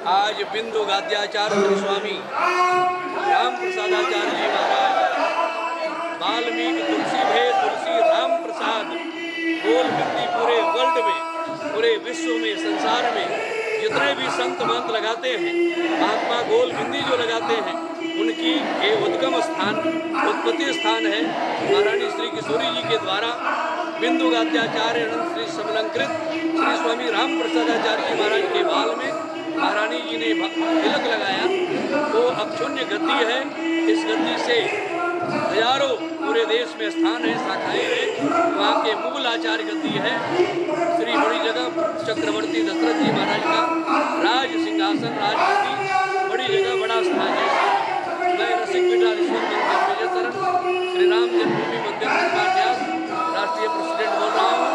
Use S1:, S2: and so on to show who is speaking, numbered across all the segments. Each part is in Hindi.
S1: आज बिंदु गाद्याचार्य श्री स्वामी राम प्रसादाचार्य जी महाराज वाल्मीकि तुलसी भे तुलसी राम प्रसाद गोल बिंदी पूरे वर्ल्ड में, पूरे विश्व में, संसार में जितने भी संत मंत्र लगाते हैं, महात्मा गोल बिंदी जो लगाते हैं, उनकी ये उद्गम स्थान, उत्पत्ति स्थान है महारानी श्री किशोरी जी के द्वारा बिंदु गाद्याचार्य अनंत श्री समलंकृत श्री स्वामी राम प्रसादाचार्य जी महाराज के बाल में महारानी जी ने तिलक लगाया। तो अब शून्य गद्दी है, इस गद्दी से हजारों पूरे देश में स्थान है, शाखाएं हैं। वहाँ के मुगल आचार्य गद्दी है श्री बड़ी जगह चक्रवर्ती दशरथ जी महाराज का राज सिंहासन राजगद्दी बड़ी जगह बड़ा स्थान है। मैं रसिक विठालेश्वर मंदिर विजय शरण श्री राम जन्मभूमि मंदिर उपाध्याय राष्ट्रीय प्रेसिडेंट बोल रहा हूँ।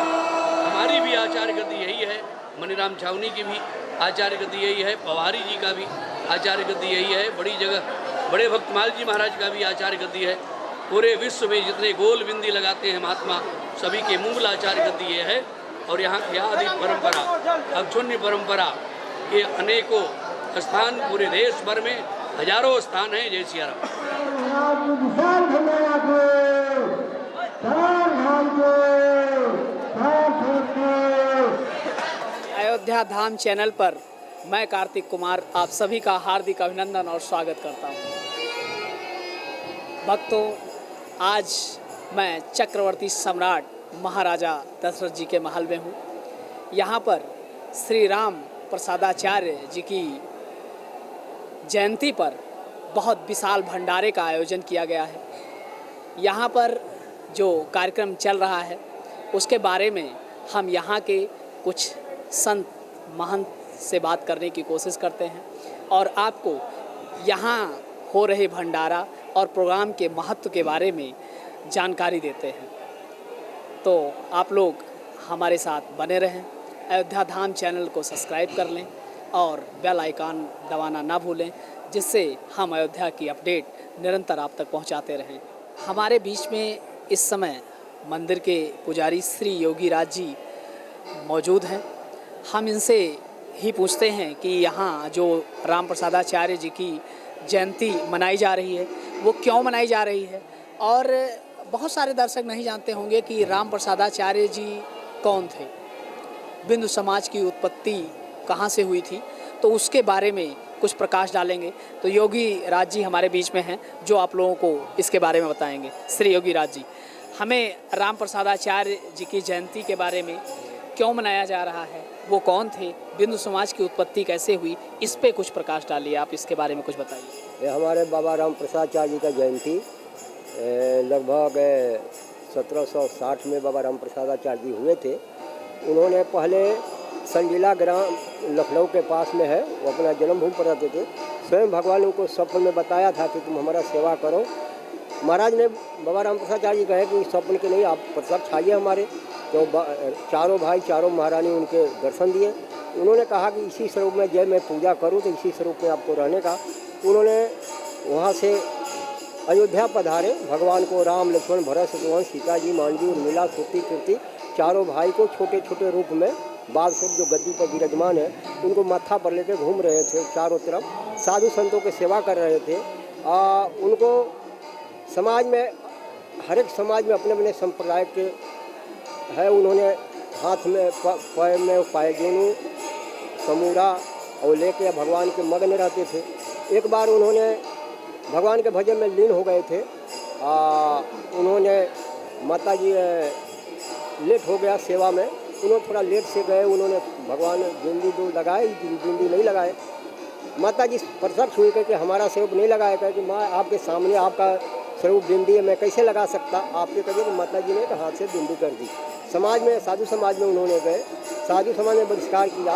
S1: हमारी भी आचार्य गद्दी यही है, मनीराम छावनी की भी आचार्य गद्दी यही है, पवारी जी का भी आचार्य गद्दी यही है, बड़ी जगह बड़े भक्तमाल जी महाराज का भी आचार्य गद्दी है। पूरे विश्व में जितने गोल बिंदी लगाते हैं महात्मा सभी के मूल आचार्य गद्दी ये है। और यहाँ की आदि परंपरा, अक्षुण्य परंपरा के अनेकों स्थान पूरे देश भर में हजारों स्थान हैं। जय सिया
S2: अयोध्या धाम चैनल पर मैं कार्तिक कुमार आप सभी का हार्दिक अभिनंदन और स्वागत करता हूँ। भक्तों, आज मैं चक्रवर्ती सम्राट महाराजा दशरथ जी के महल में हूँ। यहाँ पर श्री राम प्रसादाचार्य जी की जयंती पर बहुत विशाल भंडारे का आयोजन किया गया है। यहाँ पर जो कार्यक्रम चल रहा है उसके बारे में हम यहाँ के कुछ संत महंत से बात करने की कोशिश करते हैं और आपको यहाँ हो रहे भंडारा और प्रोग्राम के महत्व के बारे में जानकारी देते हैं। तो आप लोग हमारे साथ बने रहें, अयोध्या धाम चैनल को सब्सक्राइब कर लें और बेल आइकन दबाना ना भूलें, जिससे हम अयोध्या की अपडेट निरंतर आप तक पहुंचाते रहें। हमारे बीच में इस समय मंदिर के पुजारी श्री योगी राज जी मौजूद हैं। हम इनसे ही पूछते हैं कि यहाँ जो राम प्रसादाचार्य जी की जयंती मनाई जा रही है वो क्यों मनाई जा रही है, और बहुत सारे दर्शक नहीं जानते होंगे कि राम प्रसादाचार्य जी कौन थे, बिंदु समाज की उत्पत्ति कहाँ से हुई थी, तो उसके बारे में कुछ प्रकाश डालेंगे। तो योगी राज जी हमारे बीच में हैं जो आप लोगों को इसके बारे में बताएंगे। श्री योगी राज जी, हमें राम प्रसादाचार्य जी की जयंती के बारे में क्यों मनाया जा रहा है, वो कौन थे, बिंदु समाज की उत्पत्ति कैसे हुई, इस पे कुछ प्रकाश डालिए, आप इसके बारे में कुछ बताइए।
S3: ये हमारे बाबा राम प्रसादाचार्य जी का जयंती लगभग 1760 में बाबा राम प्रसादाचार्य जी हुए थे। उन्होंने पहले संजीला ग्राम लखनऊ के पास में है, वो अपना जन्मभूमि पर रहते थे। स्वयं भगवान ने उनको स्वप्न में बताया था कि तुम हमारा सेवा करो। महाराज ने बाबा राम प्रसादाचार्य जी कहे कि स्वप्न के नहीं, आप प्रसाद खाइए हमारे। तो चारों भाई चारों महारानी उनके दर्शन दिए। उन्होंने कहा कि इसी स्वरूप में जब मैं पूजा करूं तो इसी स्वरूप में आपको रहने का। उन्होंने वहां से अयोध्या पधारे। भगवान को राम लक्ष्मण भरत शत्रुघ्न सीता जी मांझी उर्मिला सुरती कीर्ति चारों भाई को छोटे छोटे रूप में बाल स्वरूप जो गद्दी पर विराजमान है उनको माथा पर लेकर घूम रहे थे, चारों तरफ साधु संतों की सेवा कर रहे थे। उनको समाज में हर एक समाज में अपने अपने संप्रदाय के है। उन्होंने हाथ में पैर में पायजेनू समूरा और लेके भगवान के मग्न रहते थे। एक बार उन्होंने भगवान के भजन में लीन हो गए थे। उन्होंने माता जी लेट हो गया सेवा में, उन्होंने थोड़ा लेट से गए। उन्होंने भगवान बिंदी दो लगाए, बिंदी नहीं लगाए। माता जी प्रत्यक्ष हुई कि हमारा स्वरूप नहीं लगाया, कहे कि माँ आपके सामने आपका स्वरूप बिंदी है, मैं कैसे लगा सकता। आपके कहिए कि माता जी ने हाथ से बिंदी कर दी। समाज में साधु समाज में उन्होंने गए, साधु समाज में बहिष्कार किया,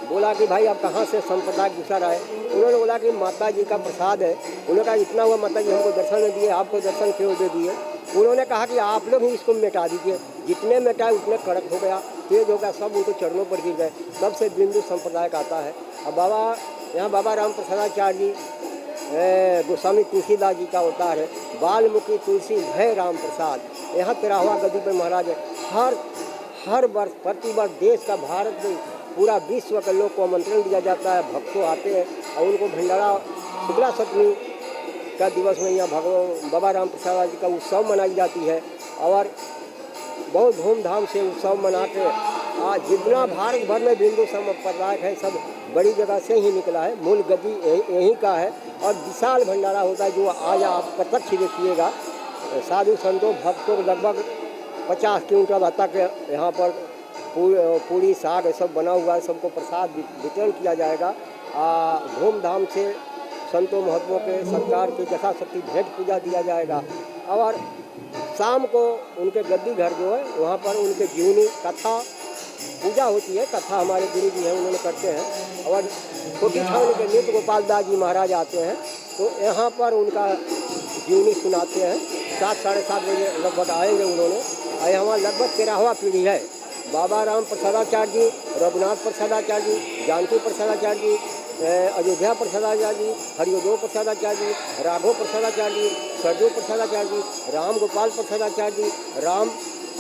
S3: बोला कि भाई आप कहाँ से संप्रदाय घुसा रहा है। उन्होंने बोला कि माता जी का प्रसाद है। उन्होंने कहा इतना हुआ माता जी हमको दर्शन नहीं दिए, आपको दर्शन क्यों दे दिए। उन्होंने कहा कि आप लोग ही इसको मिटा दीजिए। जितने मिटाए उतने कड़क हो गया, तेज हो गया, सब उनको चरणों पर गिर गए। तब से बिंदु संप्रदाय का आता है। अब यहाँ बाबा राम प्रसादाचार्य जी गोस्वामी तुलसीदास जी का अवतार है। वाल्मीकि तुलसी भय राम प्रसाद, यहाँ 13वां गद्दी पर महाराज है। हर वर्ष प्रति वर्ष देश का भारत में पूरा विश्व के लोग को आमंत्रण दिया जाता है, भक्तों आते हैं और उनको भंडारा शुक्ला सप्तमी का दिवस में यहाँ भगवान बाबा राम प्रसाद जी का उत्सव मनाई जाती है और बहुत धूमधाम से उत्सव मना के आज जितना भारत भर में हिंदू संप्रदाय है सब बड़ी जगह से ही निकला है, मूल गद्दी यहीं का है और विशाल भंडारा होता है जो आज आप प्रत्यक्ष देखिएगा। साधु संतों भक्तों लगभग 50 क्विंटल तक यहाँ पर पूरी साग सब बना हुआ है, सबको प्रसाद वितरण किया जाएगा। धूमधाम से संतों महात्माओं के सरकार की यथाशक्ति भेंट पूजा दिया जाएगा और शाम को उनके गद्दी घर जो है वहाँ पर उनके जीवनी कथा पूजा होती है। कथा हमारे गुरु जी हैं उन्होंने करते हैं और छोटी छावनी के नित्य गोपाल दास जी महाराज आते हैं तो यहाँ पर उनका जीवनी सुनाते हैं। 7 साढ़े 7 बजे लगभग आएंगे उन्होंने और यहाँ लगभग 13वां पीढ़ी है। बाबा राम प्रसादाचार्य जी, रघुनाथ प्रसादाचार्य जी, जानकी प्रसादाचार्य जी, अयोध्या प्रसादाचार्य जी, हरियोदय प्रसादाचार्य जी, राघव प्रसादाचार्य जी, सरजू प्रसादाचार्य जी, राम गोपाल प्रसादाचार्य जी, राम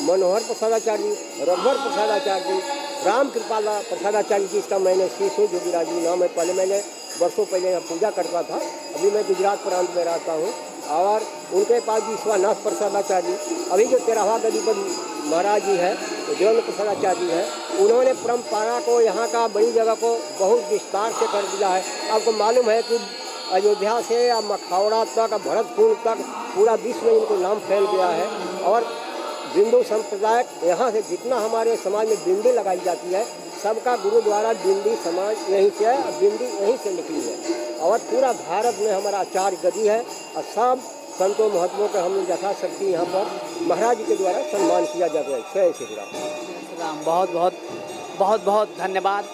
S3: मनोहर प्रसादाचार्य जी, रघुवर प्रसादाचार्य जी, राम कृपाल प्रसादाचार्य जी, इसका मैंने शिशु जोगीराज जी नाम है। पहले मैंने वर्षों पहले यहाँ पूजा करता था, अभी मैं गुजरात प्रांत में रहता हूँ और उनके पास विश्वनाथ प्रसादाचार्य जी, अभी जो 13वां गद्दीपति महाराज जी है देवेंद्र प्रसादाचार्य जी हैं, उन्होंने परंपरा को यहाँ का बड़ी जगह को बहुत विस्तार से कर दिया है। आपको मालूम है कि अयोध्या से या मखौड़ा तक भरतपुर तक पूरा विश्व में इनको नाम फैल गया है और बिंदु संप्रदाय यहाँ से जितना हमारे समाज में बिंदी लगाई जाती है सबका गुरु द्वारा बिंदी समाज यहीं से है और बिंदी यहीं से निकली है और पूरा भारत में हमारा आचार्य गद्दी है और सब संतों महात्माओं के हम यथाशक्ति यहाँ पर महाराज जी के द्वारा सम्मान किया जाता है। जय श्री राम।
S2: बहुत बहुत धन्यवाद।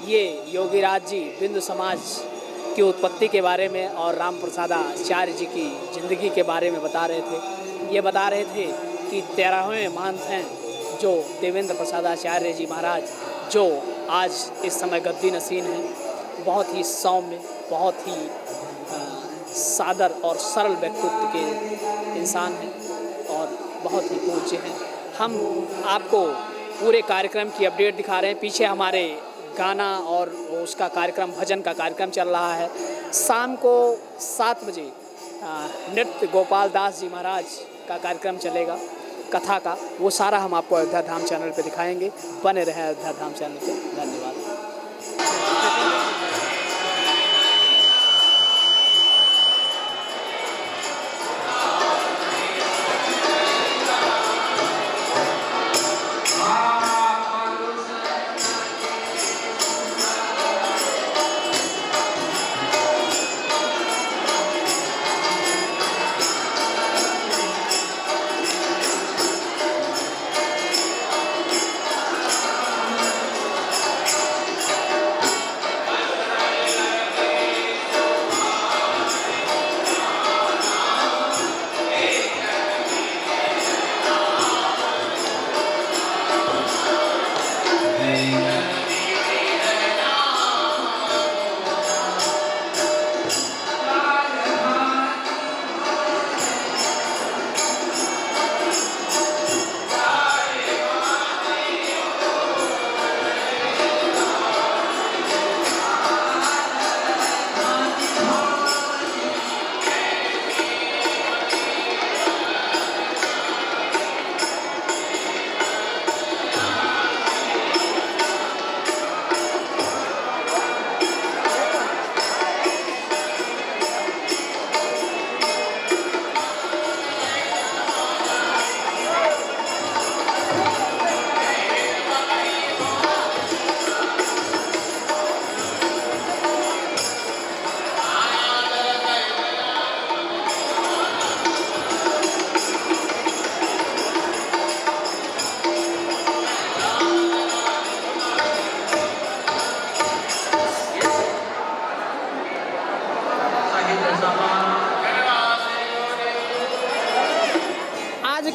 S2: ये योगीराज जी बिंदु समाज की उत्पत्ति के बारे में और राम प्रसादाचार्य जी की ज़िंदगी के बारे में बता रहे थे। ये बता रहे थे कि 13वें महंत हैं जो देवेंद्र प्रसादाचार्य जी महाराज, जो आज इस समय गद्दी नसीन हैं। बहुत ही सौम्य, बहुत ही सादर और सरल व्यक्तित्व के इंसान हैं और बहुत ही पूज्य हैं। हम आपको पूरे कार्यक्रम की अपडेट दिखा रहे हैं। पीछे हमारे गाना और उसका कार्यक्रम, भजन का कार्यक्रम चल रहा है। शाम को 7 बजे नृत्य गोपाल दास जी महाराज का कार्यक्रम चलेगा, कथा का। वो सारा हम आपको अयोध्या धाम चैनल पे दिखाएंगे। बने रहें अयोध्या धाम चैनल पे। धन्यवाद।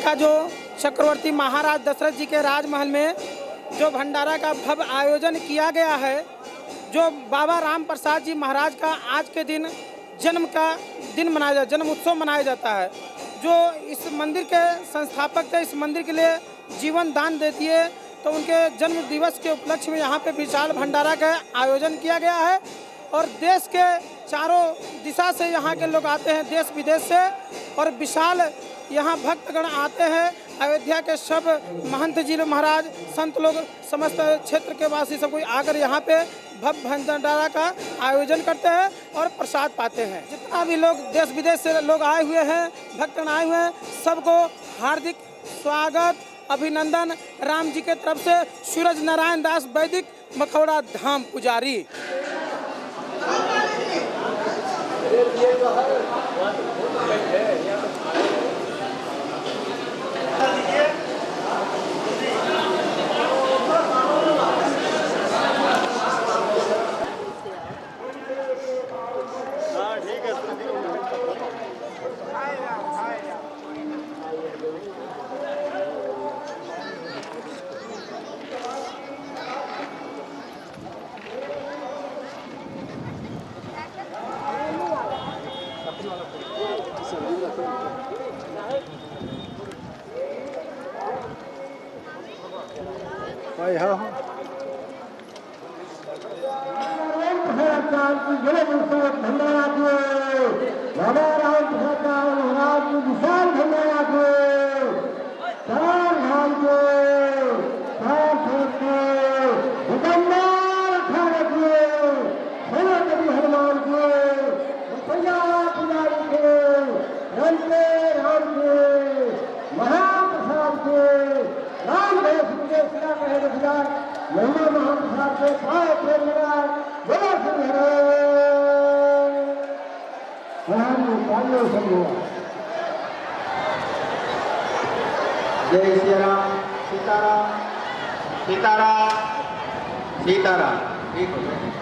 S4: का जो चक्रवर्ती महाराज दशरथ जी के राजमहल में जो भंडारा का भव्य आयोजन किया गया है, जो बाबा राम प्रसाद जी महाराज का आज के दिन जन्म का दिन मनाया जाता, जन्म उत्सव मनाया जाता है। जो इस मंदिर के संस्थापक थे, इस मंदिर के लिए जीवन दान दे दिए, तो उनके जन्म दिवस के उपलक्ष्य में यहाँ पे विशाल भंडारा का आयोजन किया गया है और देश के चारों दिशा से यहाँ के लोग आते हैं, देश विदेश से, और विशाल यहाँ भक्तगण आते हैं। अयोध्या के सब महंत जी महाराज, संत लोग, समस्त क्षेत्र के वासी सब कोई आकर यहाँ पे भव्य भंडारा का आयोजन करते हैं और प्रसाद पाते हैं। जितना भी लोग देश विदेश से लोग आए हुए हैं, भक्तगण आए हुए हैं, सबको हार्दिक स्वागत, अभिनंदन राम जी के तरफ से। सूरज नारायण दास वैदिक, मखौड़ा धाम पुजारी।
S5: जय श्री राम। सीताराम सीताराम सीताराम। ठीक हो गया।